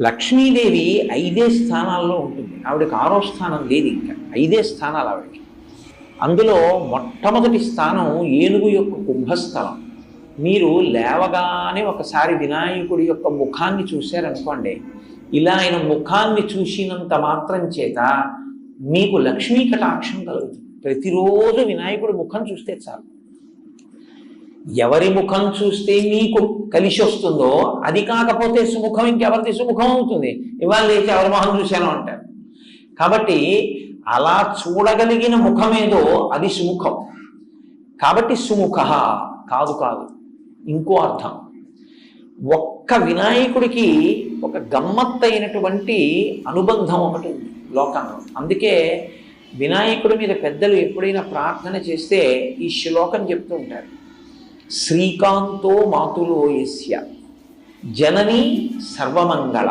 లక్ష్మీదేవి 5 స్థానాల్లో ఉంటుంది. ఆవిడకి 6వ స్థానం లేదు, ఇంకా 5 స్థానాలు ఆవిడకి. అందులో మొట్టమొదటి స్థానం ఏనుగు యొక్క కుంభస్థలం. మీరు లేవగానే ఒకసారి వినాయకుడి యొక్క ముఖాన్ని చూశారనుకోండి, ఇలా ఆయన ముఖాన్ని చూసినంత మాత్రం చేత మీకు లక్ష్మీ కటాక్షం కలుగుతుంది. ప్రతిరోజు వినాయకుడి ముఖం చూస్తే చాలు. ఎవరి ముఖం చూస్తే మీకు కలిసి వస్తుందో, అది కాకపోతే సుముఖం ఇంకెవరిది సుముఖం అవుతుంది? ఇవాళ లేచి ఎవరి మొహం చూశాను అంటారు. కాబట్టి అలా చూడగలిగిన ముఖమేదో అది సుముఖం. కాబట్టి సుముఖ కాదు కాదు, ఇంకో అర్థం. ఒక్క వినాయకుడికి ఒక గమ్మత్తైనటువంటి అనుబంధం ఒకటి ఉంది లోకంలో. అందుకే వినాయకుడి మీద పెద్దలు ఎప్పుడైనా ప్రార్థన చేస్తే ఈ శ్లోకం చెప్తూ ఉంటారు. శ్రీకాంతో మాతులో యస్య జననీ సర్వమంగళ.